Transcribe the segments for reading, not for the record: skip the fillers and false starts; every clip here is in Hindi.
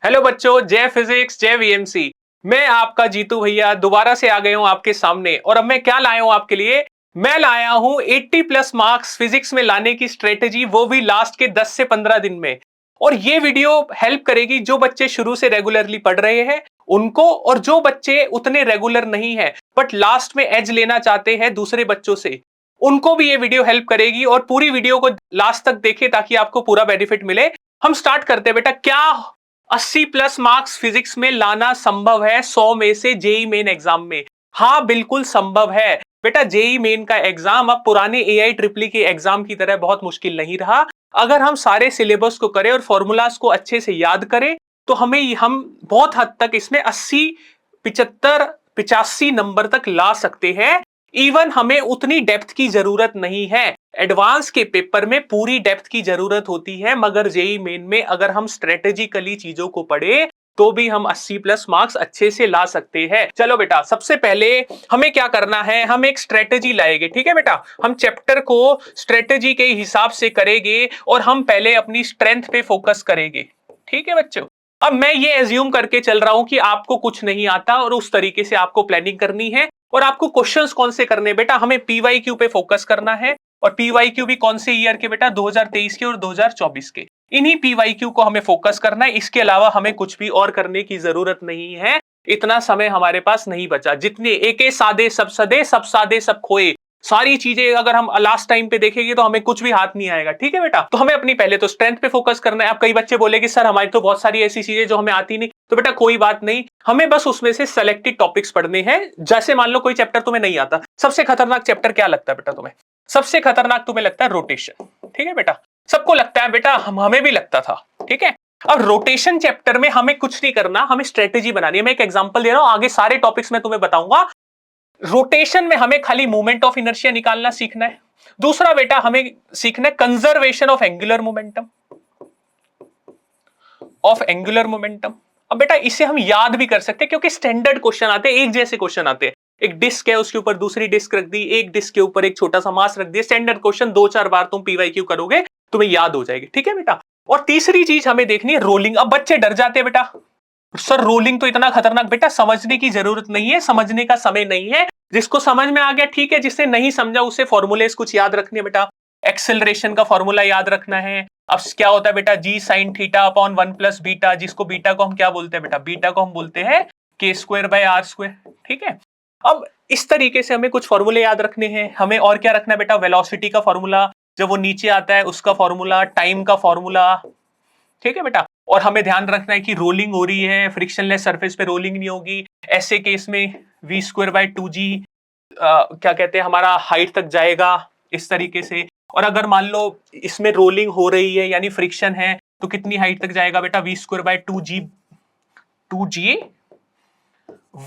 हेलो बच्चों, जय फिजिक्स जय वीएमसी। मैं आपका जीतू भैया दोबारा से आ गया हूं आपके सामने। और अब मैं क्या लाया हूं आपके लिए? मैं लाया हूं 80 प्लस मार्क्स फिजिक्स में लाने की स्ट्रेटेजी, वो भी लास्ट के 10 से 15 दिन में। और ये वीडियो हेल्प करेगी जो बच्चे शुरू से रेगुलरली पढ़ रहे हैं उनको, और जो बच्चे उतने रेगुलर नहीं है बट लास्ट में एज लेना चाहते हैं दूसरे बच्चों से, उनको भी ये वीडियो हेल्प करेगी। और पूरी वीडियो को लास्ट तक देखें ताकि आपको पूरा बेनिफिट मिले। हम स्टार्ट करते हैं बेटा। क्या 80 प्लस मार्क्स फिजिक्स में लाना संभव है 100 में से जेई मेन एग्जाम में? हाँ, बिल्कुल संभव है बेटा। जेई मेन का एग्जाम अब पुराने एआई ट्रिपली के एग्जाम की तरह बहुत मुश्किल नहीं रहा। अगर हम सारे सिलेबस को करें और फॉर्मूलाज को अच्छे से याद करें तो हम बहुत हद तक इसमें 80, 75, 85 नंबर तक ला सकते हैं। इवन हमें उतनी डेप्थ की जरूरत नहीं है। एडवांस के पेपर में पूरी डेप्थ की जरूरत होती है, मगर जेई मेन में अगर हम स्ट्रेटेजिकली चीजों को पढ़े तो भी हम 80 प्लस मार्क्स अच्छे से ला सकते हैं। चलो बेटा, सबसे पहले हमें क्या करना है, हम एक स्ट्रेटेजी लाएंगे। ठीक है बेटा, हम चैप्टर को स्ट्रेटेजी के हिसाब से करेंगे और हम पहले अपनी स्ट्रेंथ पे फोकस करेंगे। ठीक है बच्चों। अब मैं ये एज्यूम करके चल रहा हूं कि आपको कुछ नहीं आता और उस तरीके से आपको प्लानिंग करनी है। और आपको क्वेश्चंस कौन से करने बेटा? हमें पीवाईक्यू पे फोकस करना है। और पीवाईक्यू भी कौन से ईयर के बेटा? 2023 के और 2024 के। इन्हीं पीवाईक्यू को हमें फोकस करना है। इसके अलावा हमें कुछ भी और करने की जरूरत नहीं है। इतना समय हमारे पास नहीं बचा। जितने एके सादे सब सदे, सब सादे सब खोए, सारी चीजें अगर हम लास्ट टाइम पे देखेंगे तो हमें कुछ भी हाथ नहीं आएगा। ठीक है बेटा, तो हमें अपनी पहले तो स्ट्रेंथ पे फोकस करना है। अब कई बच्चे बोलेंगे सर हमारी तो बहुत सारी ऐसी चीजें जो हमें आती नहीं। तो बेटा कोई बात नहीं, हमें बस उसमें से सेलेक्टेड टॉपिक्स पढ़ने हैं। जैसे मान लो कोई चैप्टर तुम्हें नहीं आता। सबसे खतरनाक चैप्टर क्या लगता है बेटा तुम्हें? सबसे खतरनाक तुम्हें लगता है रोटेशन। ठीक है बेटा, सबको लगता है बेटा, हमें भी लगता था। ठीक है। अब रोटेशन चैप्टर में हमें कुछ नहीं करना, हमें स्ट्रेटेजी बनानी है। मैं एक एग्जांपल दे रहा हूं, आगे सारे टॉपिक्स में तुम्हें बताऊंगा। रोटेशन में हमें खाली मूवमेंट ऑफ इनर्शिया निकालना सीखना है। दूसरा बेटा हमें सीखना है कंजर्वेशन ऑफ एंगुलर मोमेंटम, अब बेटा इसे हम याद भी कर सकते हैं क्योंकि स्टैंडर्ड क्वेश्चन आते हैं, एक जैसे क्वेश्चन आते हैं। एक डिस्क है, उसके ऊपर दूसरी डिस्क रख दी, एक डिस्क के ऊपर एक छोटा सा मास रख दिया। स्टैंडर्ड क्वेश्चन 2-4 बार तुम पीवाईक्यू करोगे, तुम्हें याद हो जाएगी। ठीक है बेटा। और तीसरी चीज हमें देखनी है रोलिंग। अब बच्चे डर जाते हैं बेटा, सर रोलिंग तो इतना खतरनाक। बेटा समझने की जरूरत नहीं है, समझने का समय नहीं है। जिसको समझ में आ गया ठीक है, जिसने नहीं समझा उसे फॉर्मूलेस कुछ याद रखने बेटा। एक्सेलरेशन का फॉर्मूला याद रखना है। अब क्या होता है बेटा? जी sine theta upon 1 plus beta, जिसको बीटा को हम क्या बोलते हैं बेटा? बीटा को हम बोलते हैं के स्क्वायर बाय आर स्क्वायर। ठीक है। अब इस तरीके से हमें कुछ फॉर्मूले याद रखने हैं। हमें और क्या रखना है बेटा? वेलोसिटी का फॉर्मूला, जब वो नीचे आता है उसका फॉर्मूला, टाइम का फॉर्मूला। ठीक है बेटा। और हमें ध्यान रखना है कि रोलिंग हो रही है, फ्रिक्शनलेस सरफेस पे रोलिंग नहीं होगी। ऐसे केस में वी स्क्वायर बाय 2g क्या कहते हैं, हमारा हाइट तक जाएगा इस तरीके से। और अगर मान लो इसमें रोलिंग हो रही है यानी फ्रिक्शन है तो कितनी हाइट तक जाएगा बेटा? V square by 2g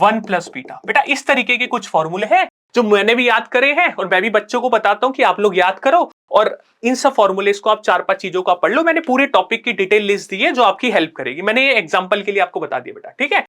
1 plus beta. बेटा इस तरीके के कुछ फॉर्मूले हैं जो मैंने भी याद करे हैं और मैं भी बच्चों को बताता हूं कि आप लोग याद करो। और इन सब फॉर्मूलेस को आप 4-5 चीजों का पढ़ लो। मैंने पूरे टॉपिक की डिटेल लिस्ट दी है जो आपकी हेल्प करेगी। मैंने ये एग्जांपल के लिए आपको बता दिया बेटा। ठीक है।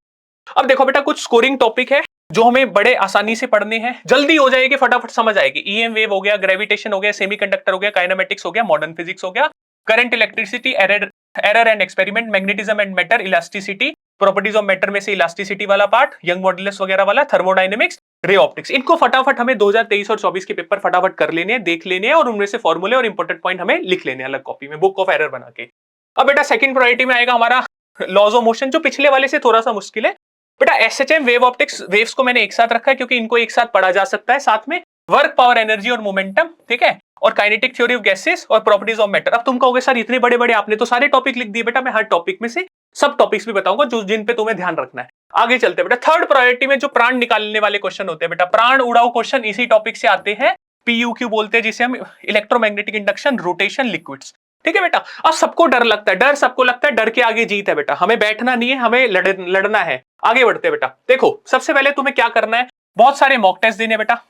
अब देखो बेटा, कुछ स्कोरिंग टॉपिक है जो हमें बड़े आसानी से पढ़ने हैं, जल्दी हो जाएगी, फटाफट समझ आएगी। ईएम वेव हो गया, ग्रेविटेशन हो गया, सेमीकंडक्टर हो गया, काइनेमेटिक्स हो गया, मॉडर्न फिजिक्स हो गया, current, electricity, error and experiment, magnetism and matter, elasticity, properties of matter में से इलास्टिसिटी वाला पार्ट, यंग मॉडुलस वगैरह वाला, थर्मोडायनेमिक्स, रे ऑप्टिक्स। इनको फटाफट हमें 2023 और 24 के पेपर फटाफट कर लेने हैं, देख लेने हैं और उनमें से फॉर्मूले और इंपॉर्टेंट पॉइंट हमें लिख लेने हैं अलग कॉपी में, बुक ऑफ एरर बना के। अब बेटा सेकंड प्रायोरिटी में आएगा हमारा लॉज ऑफ मोशन, जो पिछले वाले से थोड़ा सा मुश्किल है। बेटा एसएचएम, वेव ऑप्टिक्स, वेव्स को मैंने एक साथ रखा है क्योंकि इनको एक साथ पढ़ा जा सकता है। साथ में वर्क, पावर, एनर्जी और मोमेंटम। ठीक है। और काइनेटिक थ्योरी ऑफ गैसेस और प्रॉपर्टीज ऑफ मैटर। अब तुम कहोगे सर इतने बड़े बड़े आपने तो सारे टॉपिक लिख दिए। बेटा मैं हर टॉपिक में से सब टॉपिक्स भी बताऊंगा जो जिन पे तुम्हें ध्यान रखना है। आगे चलते हैं बेटा। थर्ड प्रायोरिटी में जो प्राण निकालने वाले क्वेश्चन होते हैं बेटा, प्राण उड़ाऊ क्वेश्चन इसी टॉपिक से आते हैं। पीयूक्यू बोलते हैं जिसे हम, इलेक्ट्रोमैग्नेटिक इंडक्शन, रोटेशन, लिक्विड्स। ठीक है बेटा। अब सबको डर लगता है, डर सबको लगता है, डर के आगे जीत है बेटा। हमें बैठना नहीं है, हमें लड़ना है। आगे बढ़ते हैं बेटा। देखो सबसे पहले तुम्हें क्या करना है, बहुत सारे मॉक टेस्ट देने बेटा।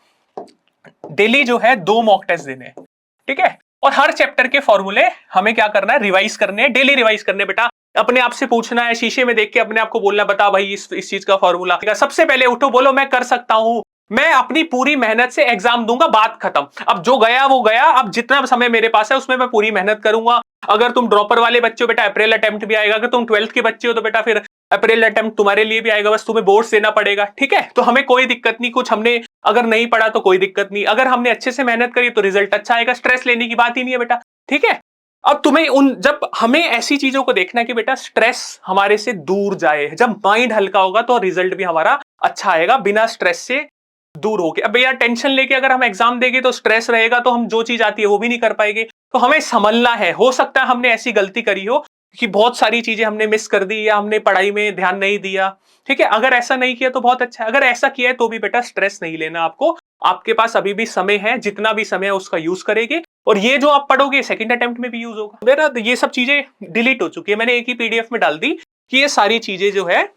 डेली जो है 2 मॉक टेस्ट देने। ठीक है। और हर चैप्टर के फॉर्मूले हमें क्या करना है, रिवाइज करने हैं, डेली रिवाइज करने बेटा। अपने आप से पूछना है, शीशे में देख के अपने आप को बोलना, बता भाई इस चीज का फॉर्मूला। सबसे पहले उठो, बोलो मैं कर सकता हूं, मैं अपनी पूरी मेहनत से एग्जाम दूंगा, बात खत्म। अब जो गया वो गया, अब जितना समय मेरे पास है उसमें मैं पूरी मेहनत करूंगा। अगर तुम ड्रॉपर वाले बच्चे हो बेटा अप्रैल अटेम्प्ट भी आएगा, अगर तुम 12th के बच्चे हो तो बेटा फिर अप्रैल अटेम्प्ट तुम्हारे लिए भी आएगा, बस तुम्हें बोर्ड्स देना पड़ेगा, ठीक है। तो हमें कोई दिक्कत नहीं, कुछ हमने अगर नहीं पढ़ा तो कोई दिक्कत नहीं, अगर हमने अच्छे से मेहनत करी तो रिजल्ट अच्छा आएगा, स्ट्रेस लेने की बात ही नहीं है बेटा, ठीक है। अब तुम्हें उन जब हमें ऐसी चीजों को देखना है कि बेटा स्ट्रेस हमारे से दूर जाए, जब माइंड हल्का होगा तो रिजल्ट भी हमारा अच्छा आएगा बिना स्ट्रेस से दूर होके। अब भैया टेंशन लेके अगर हम एग्जाम देंगे तो स्ट्रेस रहेगा तो हम जो चीज आती है वो भी नहीं कर पाएंगे। तो हमें संभलना है, हो सकता है हमने ऐसी गलती करी हो कि बहुत सारी चीजें हमने मिस कर दी या हमने पढ़ाई में ध्यान नहीं दिया, ठीक है। अगर ऐसा नहीं किया तो बहुत अच्छा है, अगर ऐसा किया है तो भी बेटा स्ट्रेस नहीं लेना आपको, आपके पास अभी भी समय है, जितना भी समय है उसका यूज करेंगे और ये जो आप पढ़ोगे सेकंड अटेम्प्ट में भी यूज होगा। मेरा ये सब चीजें डिलीट हो चुकी है, मैंने एक ही पीडीएफ में डाल दी कि ये सारी चीजें जो है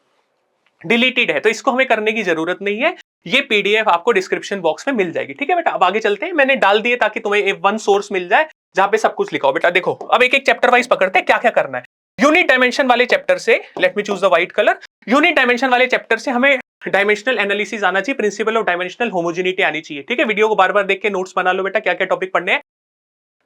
डिलीटेड है, तो इसको हमें करने की जरूरत नहीं है। ये पीडीएफ आपको डिस्क्रिप्शन बॉक्स में मिल जाएगी, ठीक है बेटा। अब आगे चलते हैं, मैंने डाल दिए ताकि तुम्हें वन सोर्स मिल जाए जहां पे सब कुछ लिखा हो। बेटा देखो अब एक एक चैप्टर वाइज पकड़ते हैं क्या क्या करना है। यूनिट डायमेंशन वाले चैप्टर से, let me choose the white colour, unit dimension वाले चैप्टर से हमें डायमेंशनल एनालिसिस आना चाहिए, प्रिंसिपल ऑफ डायमेंशनल होमोजेनिटी आनी चाहिए, ठीक है। वीडियो को बार बार देख के नोट्स बना लो बेटा, क्या क्या टॉपिक पढ़ने हैं।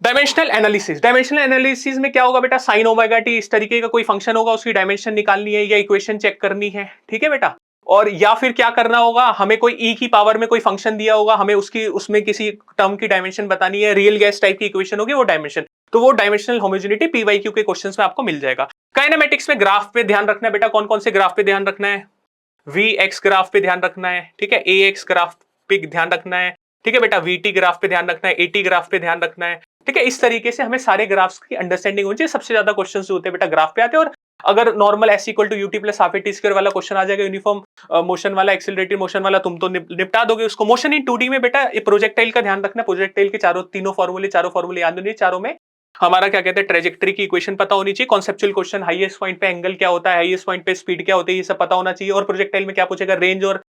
डायमेंशनल एनालिसिस, डायमेंशनल एनालिसिस में क्या होगा बेटा, साइन ओमेगा टी इस तरीके का कोई फंक्शन होगा, उसकी डायमेंशन निकालनी है या इक्वेशन चेक करनी है, ठीक है बेटा। और या फिर क्या करना होगा, हमें कोई ई की पावर में कोई फंक्शन दिया होगा, हमें उसकी उसमें किसी टर्म की डायमेंशन बतानी है, रियल गैस टाइप की इक्वेशन होगी वो डायमेंशन, तो वो डायमेंशनल होमोजेनिटी पीवाईक्यू के क्वेश्चंस में आपको मिल जाएगा। काइनेमेटिक्स में ग्राफ पे ध्यान रखना है बेटा, कौन कौन से ग्राफ पे ध्यान रखना है, वी एक्स ग्राफ पे ध्यान रखना है, ठीक है, ए एक्स ग्राफ पे ध्यान रखना है, ठीक है बेटा, वीटी ग्राफ पे ध्यान रखना है, एटी ग्राफ पे ध्यान रखना है, ठीक है। इस तरीके से हमें सारे ग्राफ्स की अंडरस्टैंडिंग होनी चाहिए। सबसे ज्यादा क्वेश्चन जो होते हैं बेटा ग्राफ पे आते हैं, और अगर normal s equal to u t plus half a t square वाला क्वेश्चन आ जाएगा, यूनिफॉर्म मोशन वाला, एक्सिलरेटेड मोशन वाला, तुम तो निपटा दोगे उसको। मोशन इन 2D में बेटा प्रोजेक्टाइल का ध्यान रखना, प्रोजेक्टाइल के चारों फॉर्मूले याद होने, चारों में हमारा क्या कहते हैं ट्रेजेक्टरी की इक्वेशन पता होनी चाहिए, कॉन्सेप्चुअल क्वेश्चन, हाईएस्ट पॉइंट पे एंगल क्या होता है, हाईएस्ट पॉइंट पे स्पीड क्या होती है, ये सब पता होना चाहिए। और प्रोजेक्टाइल में क्या पूछेगा, रेंज और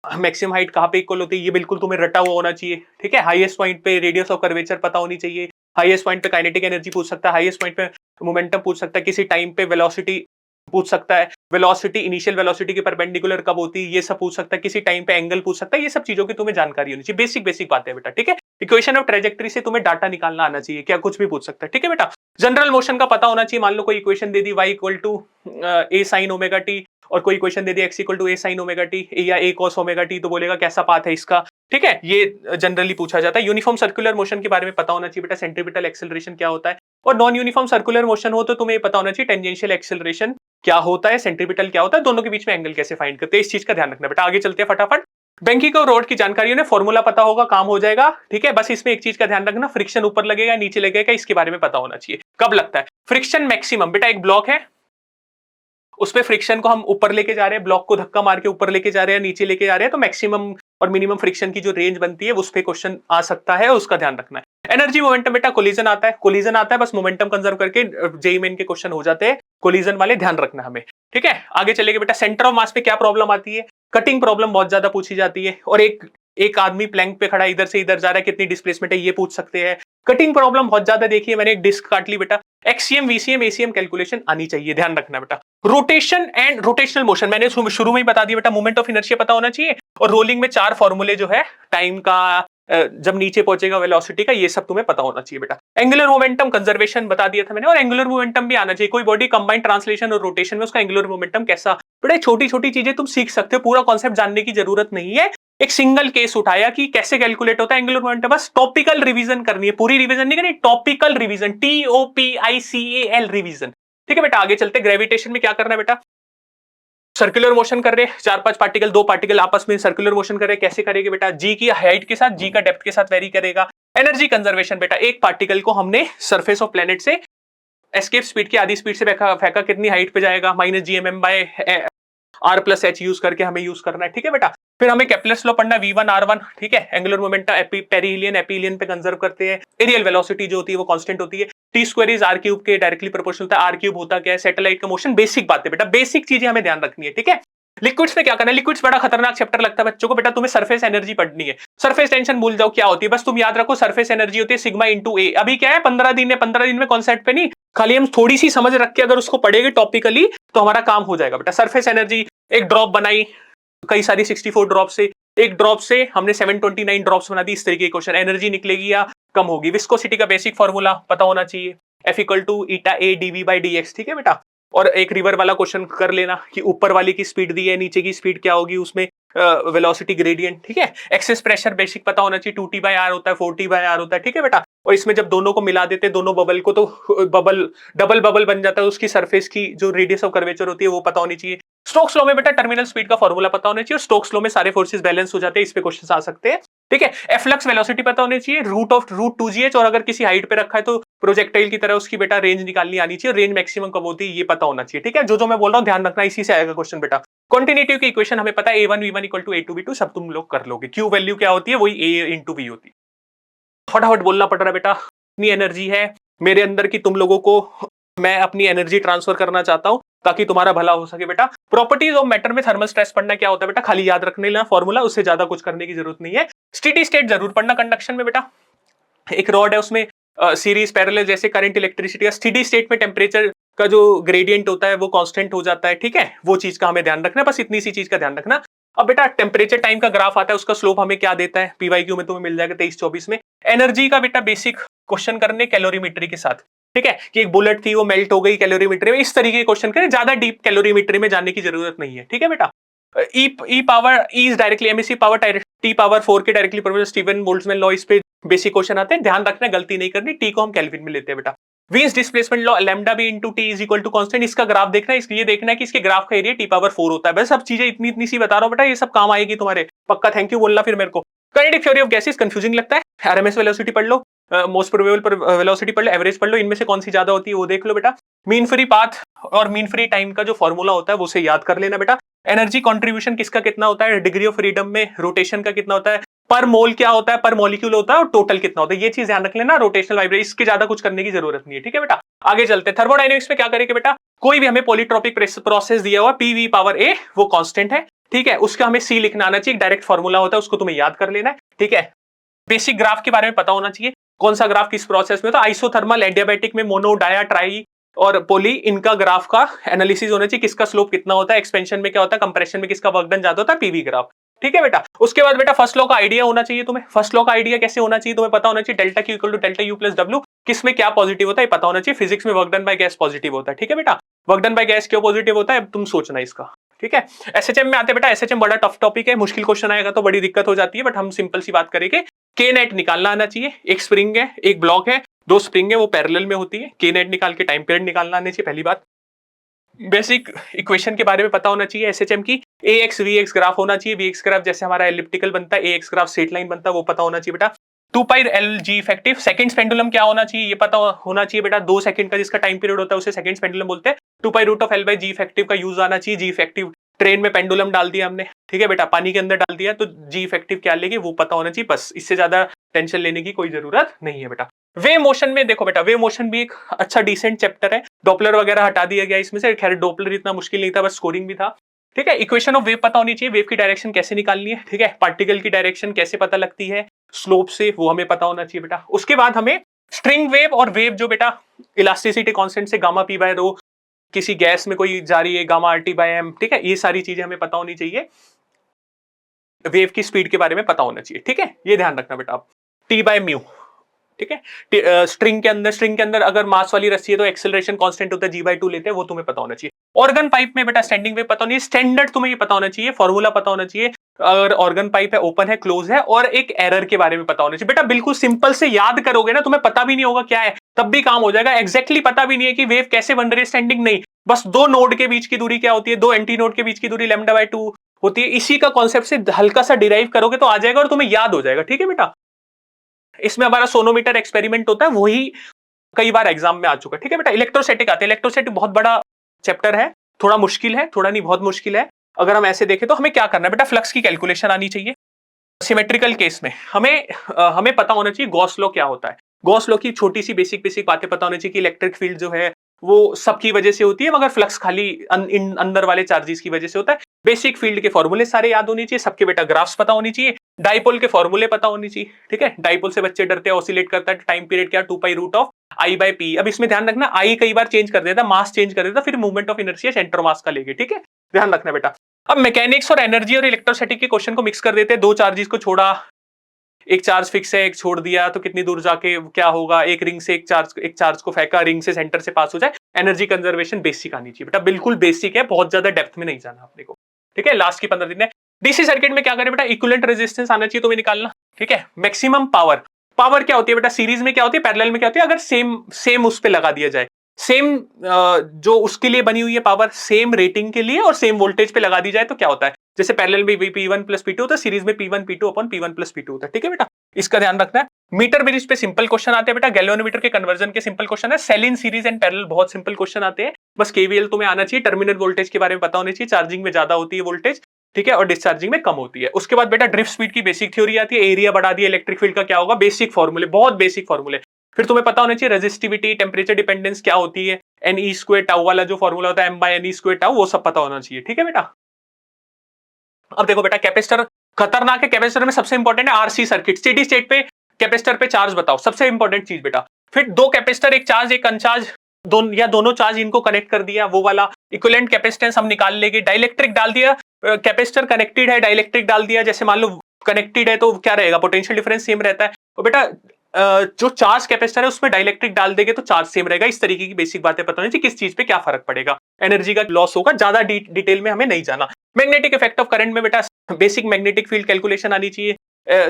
मैक्सिमम हाइट कहां पे इक्वल होती है, ये बिल्कुल तुम्हें रटा हुआ होना चाहिए, ठीक है। हाईएस्ट पॉइंट पे रेडियस ऑफ कर्वेचर पता होनी चाहिए, हाईएस्ट पॉइंट पे काइनेटिक एनर्जी पूछ सकता है, हाईएस्ट पॉइंट पे मोमेंटम पूछ सकता है, किसी टाइम पे वेलोसिटी पूछ सकता है, वेलोसिटी इनिशियल वेलोसिटी के परपेंडिकुलर कब होती है ये सब पूछ सकता है, किसी टाइम पे एंगल पूछ सकता है, ये सब चीजों की तुम्हें जानकारी होनी चाहिए, बेसिक बेसिक बातें हैं बेटा, ठीक है। इक्वेशन ऑफ ट्रेजेक्टरी से तुम्हें डाटा निकालना आना चाहिए, क्या कुछ भी पूछ सकता है, ठीक है बेटा। जनरल मोशन का पता होना चाहिए, मान लो कोई इक्वेशन दे दी y equal to a sine omega t, और कोई इक्वेशन दे दी x equal to a sine omega t या ए कॉस ओमेगा टी, तो बोलेगा कैसा पाथ है इसका, ठीक है। ये जनरली पूछा जाता है। यूनिफॉर्म सर्कुलर मोशन के बारे में पता होना चाहिए बेटा, सेंट्रीपिटल एक्सेलरेशन क्या होता है, और नॉन यूनिफॉर्म सर्कुलर मोशन हो तो तुम्हें पता होना चाहिए टेंजेंशियल एक्सेलरेशन क्या होता है, सेंट्रीपिटल क्या होता है, दोनों के बीच में एंगल कैसे फाइंड करते हैं, इस चीज का ध्यान रखना बेटा। आगे चलते हैं फटाफट। बैंकिंग और रोड की जानकारी ने फॉर्मूला पता होगा, काम हो जाएगा, ठीक है। बस इसमें एक चीज का ध्यान रखना, फ्रिक्शन ऊपर लगेगा नीचे लगेगा, इसके बारे में पता होना चाहिए, कब लगता है फ्रिक्शन मैक्सिमम। बेटा एक ब्लॉक है, उस पे फ्रिक्शन को हम ऊपर लेके जा रहे हैं, ब्लॉक को धक्का मार के ऊपर लेके जा रहे हैं, नीचे लेके जा रहे हैं, तो मैक्सिमम और मिनिमम फ्रिक्शन की जो रेंज बनती है उस पे क्वेश्चन आ सकता है, उसका ध्यान रखना है। एनर्जी मोमेंटम बेटा कोलिजन आता है, कोलिजन आता है, बस मोमेंटम कंजर्व करके जेईई मेन के क्वेश्चन हो जाते हैं कोलिजन वाले, ध्यान रखना हमें, ठीक है। आगे चलेंगे बेटा, सेंटर ऑफ मास पे क्या प्रॉब्लम आती है, कटिंग प्रॉब्लम बहुत ज्यादा पूछी जाती है, और एक आदमी प्लैंक पे खड़ा इधर से इधर जा रहा है, कितनी डिस्प्लेसमेंट है ये पूछ सकते हैं। कटिंग प्रॉब्लम बहुत ज्यादा देखिए, मैंने एक डिस्क काट ली बेटा, एक्सीएम वीसीएम एसीएम कैलकुलेशन आनी चाहिए, ध्यान रखना बेटा। रोटेशन एंड रोटेशनल मोशन मैंने शुरू में ही बता दिया बेटा, मोमेंट ऑफ इनर्शिया पता होना चाहिए, और रोलिंग में 4 फॉर्मूले जो है टाइम का, जब नीचे पहुंचेगा वेलोसिटी का, ये सब तुम्हें पता होना चाहिए बेटा। एंगुलर मोमेंटम कंजर्वेशन बता दिया था मैंने, और एंगुलर मोमेंटम भी आना चाहिए, कोई बॉडी कंबाइंड ट्रांसलेशन और रोटेशन में उसका एंगुलर मोमेंटम कैसा, बड़े छोटी छोटी चीजें तुम सीख सकते हो, पूरा कॉन्सेप्ट जानने की जरूरत नहीं है। एक सिंगल केस उठाया कि कैसे कैलकुलेट होता है एंगुलर मोमेंटम, बस टॉपिकल रिवीजन करनी है, पूरी रिवीजन नहीं करनी, टॉपिकल रिवीजन, TOPICAL रिवीजन, ठीक है बेटा। आगे चलते, ग्रेविटेशन में क्या करना है बेटा, सर्कुलर मोशन कर रहे, 4-5 पार्टिकल, 2 पार्टिकल आपस में सर्कुलर मोशन कर रहे, कैसे करेंगे बेटा, जी की हाइट के साथ, जी का डेप्थ के साथ वेरी करेगा। एनर्जी कंजर्वेशन बेटा, एक पार्टिकल को हमने सरफेस ऑफ प्लेनेट से एस्केप स्पीड की आधी स्पीड से फेंका, कितनी हाइट पे जाएगा, -gmm/r+h यूज करके हमें यूज करना है, ठीक है बेटा। फिर हमें केप्लर्स लॉ पढ़ना, V1 R1, ठीक है। एंगुलर मोमेंटम पेरिहिलियन एपिहिलियन पे कंजर्व करते हैं, एरियल वेलोसिटी जो होती है वो कांस्टेंट होती है, T² इज r³ के डायरेक्टली प्रोपोर्शनल होता है, r³ होता क्या है, सैटेलाइट का मोशन, बेसिक बातें बेटा, बेसिक चीजें हमें ध्यान रखनी है, ठीक है। लिक्विड्स में क्या करना है, लिक्विड्स बड़ा खतरनाक चैप्टर लगता है बच्चों को बेटा, तुम्हें सरफेस एनर्जी पढ़नी है, सरफेस टेंशन भूल जाओ क्या होती है, बस तुम याद रखो सरफेस एनर्जी होती है सिग्मा इंटू ए। अभी क्या है 15 दिन है, 15 दिन में कॉन्सेप्ट पे नहीं, खाली हम थोड़ी सी समझ रख के अगर उसको पढ़ेंगे टॉपिकली तो हमारा काम हो जाएगा बेटा। सरफेस एनर्जी, एक ड्रॉप बनाई, कई सारी 64 ड्रॉप से एक ड्रॉप से हमने 729 ड्रॉप्स बना दी, इस तरीके की क्वेश्चन, एनर्जी निकलेगी या कम होगी। विस्कोसिटी का बेसिक फॉर्मूला पता होना चाहिए, F equal to eta a d v by d x, ठीक है बेटा। और एक रिवर वाला क्वेश्चन कर लेना कि ऊपर वाली की स्पीड दी है, नीचे की स्पीड क्या होगी, उसमें वेलोसिटी ग्रेडियंट, ठीक है। एक्सेस प्रेशर बेसिक पता होना चाहिए, 2T बाय आर होता है, 4T बाय आर होता है, ठीक है बेटा। और इसमें जब दोनों को मिला देते हैं, दोनों बबल को, तो बबल डबल बबल बन जाता है, उसकी सरफेस की जो रेडियस ऑफ कर्वेचर होती है वो पता होनी चाहिए। स्टोक्स लॉ में बेटा टर्मिनल स्पीड का फॉर्मूला पता होना चाहिए, और स्टोक्स लॉ में सारे फोर्सेस बैलेंस हो जाते हैं, इस पे क्वेश्चन आ सकते हैं, ठीक है। एफ्लक्स वेलोसिटी पता होनी चाहिए, रूट 2gh, और अगर किसी हाइट पे रखा है तो प्रोजेक्टाइल की तरह उसकी बेटा रेंज निकालनी आनी चाहिए, रेंज मैक्सिमम कब होती है ये पता होना चाहिए, ठीक है। जो मैं बोल रहा हूं ध्यान रखना, इसी से आएगा क्वेश्चन बेटा। कॉन्टिन्यूटी की इक्वेशन हमें पता है, a1 v1 equal to a2 v2, सब तुम लोग कर लोगे। क्यू वैल्यू क्या होती है, वही a इंटू v होती है। फटाफट बोलना पड़ रहा है बेटा, इतनी एनर्जी है मेरे अंदर की, तुम लोगों को मैं अपनी एनर्जी ट्रांसफर करना चाहता हूं ताकि तुम्हारा भला हो सके बेटा। प्रॉपर्टीज ऑफ मैटर में थर्मल स्ट्रेस पढ़ना क्या होता है बेटा, खाली याद रखने लेना फॉर्मूला, उससे ज्यादा कुछ करने की जरूरत नहीं है। स्टेडी स्टेट जरूर पढ़ना कंडक्शन में बेटा। एक रॉड है, उसमें सीरीज पैरेलल जैसे करंट इलेक्ट्रिसिटी, स्टेडी स्टेट में टेम्परेचर का जो ग्रेडियंट होता है वो कांस्टेंट हो जाता है, ठीक है। वो चीज का हमें ध्यान रखना है, बस इतनी सी चीज का ध्यान रखना। अब बेटा टेम्परेचर टाइम का ग्राफ आता है, उसका स्लोप हमें क्या देता है, पीवाईक्यू में तुम्हें मिल जाएगा 23-24 में। एनर्जी का बेटा बेसिक क्वेश्चन करने कैलोरीमेट्री के साथ, ठीक है, कि एक बुलेट थी वो मेल्ट हो गई कैलोरीमेट्री में, इस तरीके के क्वेश्चन करें, ज्यादा डीप कैलोरीमेट्री में जाने की जरूरत नहीं है, ठीक है बेटा। E power E is directly MAC power T power 4 के directly proportional Stefan Boltzmann law, इस पे बेसिक क्वेश्चन आते हैं, ध्यान रखना, गलती नहीं करनी। टी को हम केल्विन में लेते हैं बेटा। Wien's displacement law, lambda b into t is equal to constant, इसका ग्राफ देखना है, इसलिए देखना है कि इसके ग्राफ का एरिया टी पावर 4 होता है। बस सब चीजें इतनी इतनी सी बता रहा हूं बेटा, ये सब काम आएगी तुम्हारे, पक्का। थैंक यू बोलना फिर मेरे को। Kinetic theory of gases confusing लगता है, आरएमएस वेलोसिटी पढ़ लो, मोस्ट प्रोबेबल पर वेलोसिटी पढ़ लो, एवरेज पढ़ लो, इनमें से कौन सी ज्यादा होती है वो देख लो बेटा। मीन फ्री पाथ और मीन फ्री टाइम का जो फॉर्मूला होता है वो उसे याद कर लेना बेटा। एनर्जी कंट्रीब्यूशन किसका कितना होता है, डिग्री ऑफ फ्रीडम में रोटेशन का कितना होता है, पर मोल क्या होता है, पर मॉलिक्यूल होता है, और टोटल कितना होता है, ये चीज ध्यान रख लेना। रोटेशनल वाइब्रेशन, इसके ज्यादा कुछ करने की जरूरत नहीं है, ठीक है बेटा। आगे चलते हैं, थर्मोडायनेमिक्स में क्या करेंगे बेटा, कोई भी हमें पॉलीट्रोपिक प्रोसेस दिया हुआ पीवी पावर ए, वो कांस्टेंट है, ठीक है, उसका हमें सी लिखना आना चाहिए, डायरेक्ट फॉर्मूला होता है, उसको तुम्हें याद कर लेना है, ठीक है। बेसिक ग्राफ के बारे में पता होना चाहिए, कौन सा ग्राफ किस प्रोसेस में होता है, आइसोथर्मल, एडियाबैटिक में, मोनो, डाया, ट्राई और पोली, इनका ग्राफ का एनालिसिस होना चाहिए, किसका स्लोप कितना होता है, एक्सपेंशन में क्या होता है, कंप्रेशन में किसका वर्क डन ज्यादा होता है, पीवी ग्राफ, ठीक है बेटा। उसके बाद बेटा फर्स्ट लॉ का आइडिया होना चाहिए तुम्हें। फर्स्ट लॉ का आइडिया कैसे होना चाहिए, तुम्हें पता होना चाहिए, delta q equal to delta u plus डब्ल्यू, किसमें क्या पॉजिटिव होता है पता होना चाहिए। फिजिक्स में work done by gas positive होता है, ठीक है बेटा। वर्क डन बाय गैस क्यों पॉजिटिव होता है, अब तुम सोचना इसका, ठीक है। एसएचएम में आते बेटा, एसएचएम बड़ा टफ टॉपिक है, मुश्किल क्वेश्चन आएगा तो बड़ी दिक्कत हो जाती है, बट हम सिंपल सी बात करेंगे। के नेट निकालना आना चाहिए, एक स्प्रिंग है, एक ब्लॉक है, दो स्प्रिंग है, वो पैरेलल में होती है, के नेट निकाल के टाइम पीरियड निकालना आना चाहिए, पहली बात। बेसिक इक्वेशन के बारे में पता होना चाहिए एसएचएम की, ए एक्स वी एक्स ग्राफ होना चाहिए, वी एक्स ग्राफ जैसे हमारा एलिप्टिकल बनता है, ए एक्स ग्राफ स्ट्रेट लाइन बनता है, वो पता होना चाहिए बेटा। 2 pi L G effective, second pendulum क्या होना चाहिए ये पता होना चाहिए बेटा, 2 सेकंड का जिसका टाइम पीरियड होता है उसे सेकंड पेंडुलम बोलते हैं। 2 pi root of l by g effective का यूज आना चाहिए, जी इफेक्टिव ट्रेन में पेंडुलम डाल दिया हमने, ठीक है बेटा, पानी के अंदर डाल दिया तो जी इफेक्टिव क्या लेगी वो पता होना चाहिए, बस इससे ज्यादा टेंशन लेने की कोई जरूरत नहीं है बेटा। वेव मोशन में देखो बेटा, वेव मोशन भी एक अच्छा डिसेंट चैप्टर है, डॉपलर वगैरह हटा दिया गया इसमें से, खैर डॉपलर इतना मुश्किल नहीं था, बस स्कोरिंग भी था, ठीक है। इक्वेशन ऑफ वेव पता होनी चाहिए, वेव की डायरेक्शन कैसे निकालनी है, ठीक है, पार्टिकल की डायरेक्शन कैसे पता लगती है स्लोप से, वो हमें पता होना चाहिए बेटा। उसके बाद हमें स्ट्रिंग वेव और वेव जो बेटा इलास्टिसिटी कांस्टेंट से गामा पी बाय रो, किसी गैस में कोई जा रही है gamma r t by m, ठीक है, ये सारी चीजें हमें पता होनी चाहिए। वेव की स्पीड के बारे में पता होना चाहिए, ठीक है, ये ध्यान रखना बेटा आप। टी बाय म्यू, ठीक है, स्ट्रिंग के अंदर अगर मास वाली रस्सी है तो एक्सेलरेशन कांस्टेंट होता है, g/2 लेते हैं, वो तुम्हें पता होना चाहिए। ऑर्गन पाइप में बेटा स्टैंडिंग वेव पता होनी है, स्टैंडर्ड तुम्हें ये पता होना चाहिए, फॉर्मूला पता होना चाहिए, अगर ऑर्गन पाइप है ओपन है क्लोज है, और एक एरर के बारे में पता होना चाहिए बेटा। बिल्कुल सिंपल से याद करोगे ना, तुम्हें पता भी नहीं होगा क्या है तब भी काम हो जाएगा, एग्जैक्टली पता भी नहीं है कि वेव कैसे बन रही है, स्टैंडिंग नहीं, बस दो नोड के बीच की दूरी क्या होती है, दो एंटी नोड के बीच की दूरी λ/2 होती है, इसी का कॉन्सेप्ट से हल्का सा डिराइव करोगे तो आ जाएगा और तुम्हें याद हो जाएगा, ठीक है बेटा। इसमें हमारा सोनोमीटर एक्सपेरिमेंट होता है, वही कई बार एग्जाम में आ चुका है, ठीक है बेटा। इलेक्ट्रोस्टैटिक आते हैं, इलेक्ट्रोस्टैटिक बहुत बड़ा चैप्टर है, थोड़ा मुश्किल है, थोड़ा नहीं बहुत मुश्किल है। अगर हम ऐसे देखें तो हमें क्या करना है बेटा, फ्लक्स की कैलकुलेशन आनी चाहिए। सिमेट्रिकल केस में हमें पता होना चाहिए गॉस लॉ क्या होता है, गॉस लॉ की छोटी सी बेसिक बेसिक बातें पता होनी चाहिए कि इलेक्ट्रिक फील्ड जो है वो सबकी वजह से होती है, मगर फ्लक्स खाली अंदर वाले चार्जेस की वजह से होता है। बेसिक फील्ड के फॉर्मूले सारे याद होने चाहिए, सबके बेटा ग्राफ्स पता होनी चाहिए, डाइपोल के फॉर्मूले पता होनी चाहिए, ठीक है। डाइपोल से बच्चे डरते हैं, ऑसिलेट करता है, टाइम पीरियड क्या 2 pi root of I by p. अब इसमें ध्यान रखना, आई कई बार चेंज कर देता, मास चेंज कर देता, फिर movement of inertia centre mass का लेके, ठीक है, ध्यान रखना बेटा। अब मैकेनिक्स और एनर्जी और इलेक्ट्रोस्टैटिक के क्वेश्चन को मिक्स कर देते हैं, दो चार्जेस को छोड़ा, एक चार्ज फिक्स है, एक छोड़ दिया तो कितनी दूर जाके क्या होगा, एक रिंग से एक चार्ज को फेंका, रिंग से सेंटर से पास हो जाए, एनर्जी कंजर्वेशन बेसिक आनी चाहिए बेटा, बिल्कुल बेसिक है, बहुत ज्यादा डेप्थ में नहीं जाना अपने को। ठीक है, लास्ट की 15 दिन है। डीसी सर्किट में क्या करें बेटा, इक्विवेलेंट रेजिस्टेंस आना चाहिए तुम्हें निकालना। ठीक है, मैक्सिमम पावर, पावर क्या होती है बेटा, सीरीज में क्या होती है, पैरेलल में क्या होती है, अगर सेम सेम उस पे लगा दिया जाए, सेम जो उसके लिए बनी हुई है पावर, सेम रेटिंग के लिए और सेम वोल्टेज पे लगा दी जाए तो क्या होता है, जैसे पैरेलल में P1 प्लस P2 होता है, सीरीज में P1 P2 upon P1 plus P2 होता है। ठीक है बेटा, इसका ध्यान रखना है। मीटर ब्रिज पे सिंपल क्वेश्चन आते हैं बेटा, गैल्वेनोमीटर के कन्वर्जन के सिंपल क्वेश्चन है, cell in series and parallel बहुत सिंपल क्वेश्चन आते हैं, बस केवीएल तुम्हें आना चाहिए, टर्मिनल वोल्टेज के बारे में पता होना चाहिए, चार्जिंग में ज्यादा होती है वोल्टेज, ठीक है, और डिस्चार्जिंग में कम होती है। उसके बाद बेटा ड्रिफ्ट स्पीड की बेसिक थ्योरी आती है, एरिया बढ़ा दिया, इलेक्ट्रिक फील्ड का क्या होगा, बेसिक फॉर्मूले, बहुत बेसिक फॉर्मूले। फिर तुम्हें पता होना चाहिए रेजिस्टिविटी, टेम्परेचर डिपेंडेंस क्या होती है, एन ई स्क्वायर टाउ वाला जो फॉर्मूला होता है, m by n e square tau, वो सब पता होना चाहिए। ठीक है बेटा, अब देखो बेटा, कैपेसिटर खतरनाक है, कैपेसिटर में सबसे इंपॉर्टेंट है आरसी सर्किट, स्टेडी स्टेट पे कैपेसिटर पे चार्ज बताओ, सबसे इंपॉर्टेंट चीज बेटा। फिर दो कैपेसिटर, एक चार्ज एक अनचार्ज, दोनों चार्ज इनको कनेक्ट कर दिया, वो वाला इक्विवेलेंट कैपेसिटेंस हम निकाल लेंगे। डाइलेक्ट्रिक डाल दिया, कैपेसिटर कनेक्टेड है, डाइलेक्ट्रिक डाल दिया, जैसे मान लो कनेक्टेड है तो क्या रहेगा, पोटेंशियल डिफरेंस सेम रहता है। तो बेटा जो चार्ज कैपेसिटर है उसमें डाइलेक्ट्रिक डाल देंगे तो चार्ज सेम रहेगा। इस तरीके की बेसिक बातें पता होनी चाहिए, किस चीज पे क्या फर्क पड़ेगा, एनर्जी का लॉस होगा, ज्यादा डिटेल में हमें नहीं जाना। मैग्नेटिक इफेक्ट ऑफ करंट में बेटा बेसिक मैग्नेटिक फील्ड कैलकुलेशन आनी चाहिए,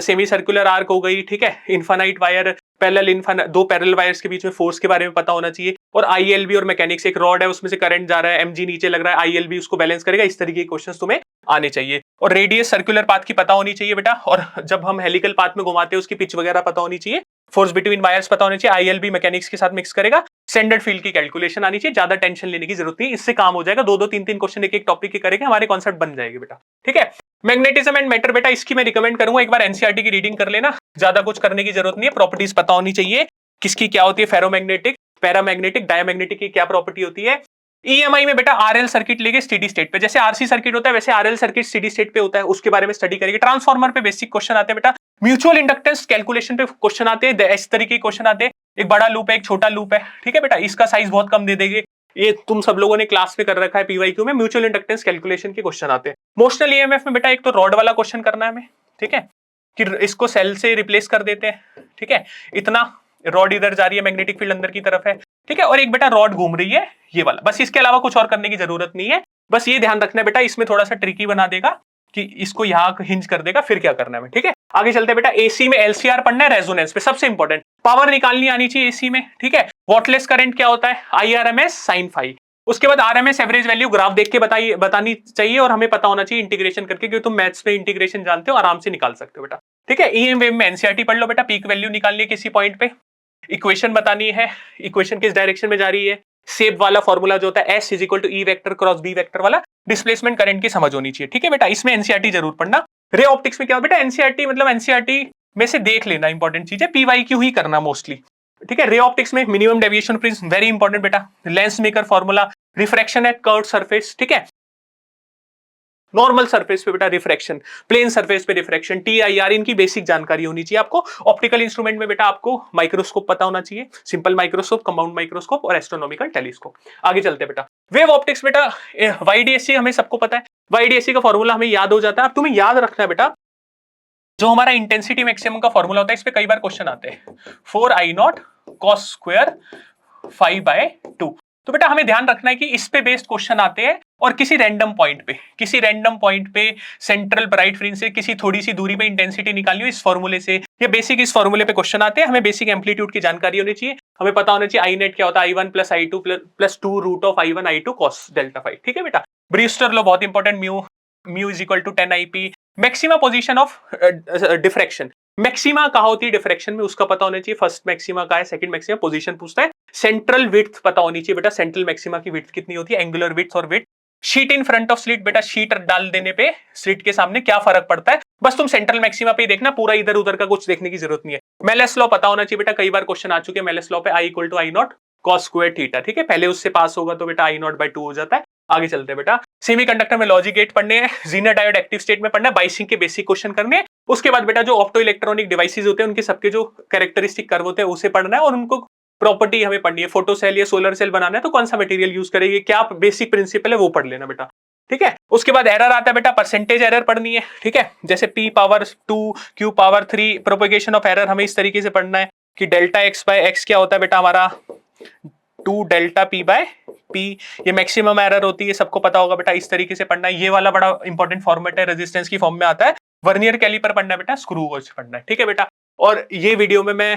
सेमी सर्कुलर आर्क हो गई, ठीक है, इनफाइनाइट वायर, दो पैरेलल वायर्स के बीच में फोर्स के बारे में पता होना चाहिए, और आईएलबी और मैकेनिक्स, एक रॉड है उसमें से करंट जा रहा है, एमजी नीचे लग रहा है, आईएलबी उसको बैलेंस करेगा, इस तरीके के क्वेश्चंस तुम्हें आने चाहिए। और रेडियस सर्कुलर पाथ की पता होनी चाहिए बेटा, और जब हम हेलिकल पाथ में घुमाते हैं उसकी पिच वगैरह पता होनी चाहिए, फोर्स बिटवीन वायर्स पता होनी चाहिए, आईएलबी मैकेनिक्स के साथ मिक्स करेगा, स्टैंडर्ड फील्ड की कैलकुलेशन आनी चाहिए, ज्यादा टेंशन लेने की जरूरत नहीं, इससे काम हो जाएगा, दो दो तीन तीन क्वेश्चन एक एक टॉपिक के करेंगे, हमारे कॉन्सेप्ट बन जाएंगे बेटा। ठीक है, मैग्नेटिज्म एंड मैटर बेटा, इसकी मैं रिकमेंड करूंगा एक बार एनसीईआरटी की रीडिंग कर लेना, ज्यादा कुछ करने की जरूरत नहीं है, प्रॉपर्टीज पता होनी चाहिए, किसकी क्या होती है, फेरोमैग्नेटिक, पैरामैग्नेटिक, डायमैग्नेटिक की क्या प्रॉपर्टी होती है। ईएमआई में बेटा आरएल सर्किट लेके स्टेडी स्टेट पे, जैसे आरसी सर्किट होता है वैसे आरएल सर्किट स्टेडी स्टेट पे होता है, उसके बारे में स्टडी करेंगे। ट्रांसफार्मर पे बेसिक क्वेश्चन आते हैं बेटा, म्यूचुअल इंडक्टेंस कैलकुलेशन पे क्वेश्चन आते हैं, इस तरीके के क्वेश्चन आते हैं, एक बड़ा लूप है एक छोटा लूप है, ठीक है बेटा, इसका साइज बहुत कम दे देंगे, ये तुम सब लोगों ने क्लास में कर रखा है, पीवाईक्यू में म्यूचुअल इंडक्टेंस कैलकुलेशन के क्वेश्चन आते हैं। मोशनल ईएमएफ में बेटा एक तो रॉड वाला क्वेश्चन करना है हमें, ठीक है, कि इसको सेल से रिप्लेस कर देते हैं, ठीक है, इतना रॉड इधर जा रही है, मैग्नेटिक फील्ड अंदर की तरफ है, ठीक है, और एक बेटा रॉड घूम रही है ये वाला, बस इसके अलावा कुछ और करने की जरूरत नहीं है, बस ये ध्यान रखना है बेटा, इसमें थोड़ा सा ट्रिकी बना देगा कि इसको यहां हिंज कर देगा, फिर क्या करना है, ठीक है। आगे चलते हैं बेटा, एसी में एलसीआर पढ़ना है, रेजोनेंस पे सबसे इंपॉर्टेंट, पावर निकालनी आनी चाहिए एसी में, ठीक है। वॉटलेस करंट क्या होता है, आईआरएमएस साइन फाई, उसके बाद आरएमएस एवरेज वैल्यू ग्राफ देख के बतानी चाहिए, और हमें पता होना चाहिए इंटीग्रेशन करके, क्योंकि तुम मैथ्स में इंटीग्रेशन जानते हो, आराम से निकाल सकते हो बेटा, ठीक है। ईएम वेव में एनसीईआरटी पढ़ लो बेटा, पीक वैल्यू निकालनी है किसी पॉइंट पे, इक्वेशन बतानी है, इक्वेशन किस डायरेक्शन में जा रही है, सेप वाला फॉर्मूला जो होता है s is equal to e vector cross b vector वाला, डिस्प्लेसमेंट करंट की समझ होनी चाहिए, ठीक है बेटा, इसमें एनसीईआरटी जरूर पढ़ना। रे ऑप्टिक्स में क्या बेटा, एनसीईआरटी मतलब एनसीईआरटी में से देख लेना, इंपॉर्टेंट चीज है, पीवाईक्यू ही करना मोस्टली, ठीक है। रे ऑप्टिक्स में minimum deviation principle very important बेटा, lens maker formula, refraction at curved surface, ठीक है, नॉर्मल सरफेस पे बेटा रिफ्रैक्शन, प्लेन सरफेस पे रिफ्रैक्शन, टीआईआर, इनकी बेसिक जानकारी होनी चाहिए आपको। ऑप्टिकल इंस्ट्रूमेंट में बेटा आपको माइक्रोस्कोप पता होना चाहिए, सिंपल माइक्रोस्कोप, कंपाउंड माइक्रोस्कोप और एस्ट्रोनॉमिकल टेलीस्कोप। आगे चलते बेटा, वेव ऑप्टिक्स बेटा, वाईडीएससी हमें सबको पता है, वाईडीएससी का फॉर्मूला हमें याद हो जाता है। अब तुम्हें याद रखना है बेटा, जो हमारा इंटेंसिटी मैक्सिमम का फॉर्मूला होता है, इस पे कई बार क्वेश्चन आते हैं, 4I0 cos स्क्वायर 5/2। तो बेटा हमें ध्यान रखना है कि इस पे बेस्ड क्वेश्चन आते हैं, और किसी रैंडम पॉइंट पे सेंट्रल ब्राइट फ्रिंज से किसी थोड़ी सी दूरी पे इंटेंसिटी निकालनी हो, इस फॉर्मूले से, या बेसिक इस फॉर्मूले पे क्वेश्चन आते हैं, हमें बेसिक एम्पलीट्यूड की जानकारी होनी चाहिए, हमें पता होना चाहिए आई नेट क्या होता है, I1 plus I2 plus 2 root of I1 I2 cos delta phi, ठीक है बेटा। ब्रीस्टर लॉ बहुत important, mu is equal to 10 IP। Maxima position of diffraction, maxima कहाँ होती है डिफ्रैक्शन में, उसका पता होना चाहिए, फर्स्ट मैक्सिमा का है, सेकंड मैक्सिमा पोजीशन पूछता है, सेंट्रल विड्थ पता होनी चाहिए बेटा, सेंट्रल मैक्सिमा की विड्थ कितनी होती है, एंगुलर विड्थ और width. Sheet in front of slit बेटा, शीट डाल देने पे स्लिट के सामने क्या फर्क पड़ता है, बस तुम सेंट्रल मैक्सिमा पे ही देखना, पूरा इधर उधर का कुछ देखने की जरूरत नहीं है। मेलस लॉ पता होना चाहिए बेटा, कई बार क्वेश्चन आ चुके हैं मेलस लॉ पे, I equal to I0 cos square theta, ठीक है, पहले उससे पास होगा तो बेटा I0/2 हो जाता है। आगे चलते हैं बेटा, सेमीकंडक्टर में लॉजिक गेट पढ़ने हैं, जीनर डायोड एक्टिव स्टेट में पढ़ना है, बाइसिंग के बेसिक क्वेश्चन करने हैं। उसके बाद बेटा जो ऑप्टो इलेक्ट्रॉनिक डिवाइसेस होते हैं उनके सबके जो कैरेक्टरिस्टिक कर्व होते हैं उसे पढ़ना है, और उनको प्रॉपर्टी हमें पढ़नी है, फोटो सेल या सोलर सेल बनाना है तो कौन सा मटेरियल यूज करेंगे, क्या बेसिक प्रिंसिपल है वो पढ़ लेना बेटा। ठीक है। उसके बाद एरर आता है बेटा, परसेंटेज एरर पढ़नी है, ठीक है। जैसे p power 2 q power 3, propagation of error हमें इस तरीके से पढ़ना है कि डेल्टा x बाय x क्या होता है बेटा हमारा 2 डेल्टा p बाय p, ये मैक्सिमम एरर होती है, सबको पता होगा बेटा, इस तरीके से पढ़ना है। ये वाला बड़ा इंपॉर्टेंट फॉर्मेट है, रेजिस्टेंस की फॉर्म में आता है। वर्नियर कैलिपर पढ़ना है बेटा, स्क्रू गेज पढ़ना है, ठीक है बेटा। और ये वीडियो में मैं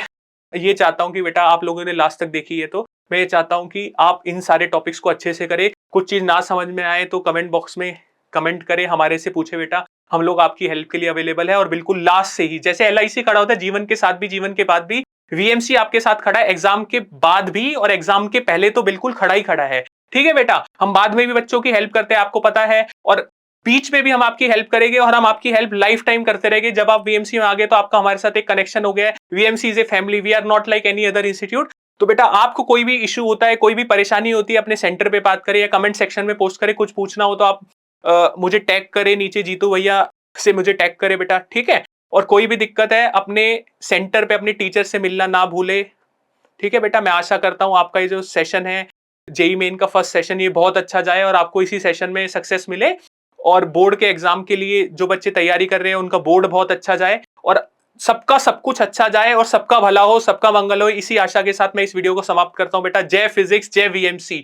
ये चाहता हूं कि बेटा आप लोगों ने लास्ट तक देखी है, तो मैं ये चाहता हूं कि आप इन सारे टॉपिक्स को अच्छे से करें। कुछ चीज ना समझ में आए तो कमेंट बॉक्स में कमेंट करें, हमारे से पूछे बेटा, हम लोग आपकी हेल्प के लिए अवेलेबल है। और बिल्कुल लास्ट से ही, जैसे LIC खड़ा होता है जीवन के साथ भी जीवन के बाद भी, VMC आपके साथ खड़ा है एग्जाम के बाद भी और एग्जाम के पहले तो बिल्कुल खड़ा ही खड़ा है, ठीक है बेटा। हम बाद में भी बच्चों की हेल्प करते हैं, आपको पता है, और बीच में भी हम आपकी हेल्प करेंगे और हम आपकी हेल्प लाइफ टाइम करते रहेंगे। जब आप VMC में आ गए तो आपका हमारे साथ एक कनेक्शन हो गया है। VMC is a family, we are not like any other institute. तो बेटा आपको कोई भी इश्यू होता है, कोई भी परेशानी होती है, अपने सेंटर पे बात करें या कमेंट सेक्शन में पोस्ट करें। कुछ पूछना हो तो आप मुझे टैग करें, नीचे जीतू भैया से मुझे टैग करें बेटा, ठीक है। और कोई भी दिक्कत है अपने सेंटर पे अपने टीचर से मिलना ना भूले, ठीक है बेटा। मैं आशा करता हूं आपका ये जो सेशन है, जेई मेन का फर्स्ट सेशन, ये बहुत अच्छा जाए और आपको इसी सेशन में सक्सेस मिले। और बोर्ड के एग्जाम के लिए जो बच्चे तैयारी कर रहे हैं उनका बोर्ड बहुत अच्छा जाए और सबका सब कुछ अच्छा जाए और सबका भला हो, सबका मंगल हो। इसी आशा के साथ मैं इस वीडियो को समाप्त करता हूं बेटा। जय फिजिक्स, जय VMC।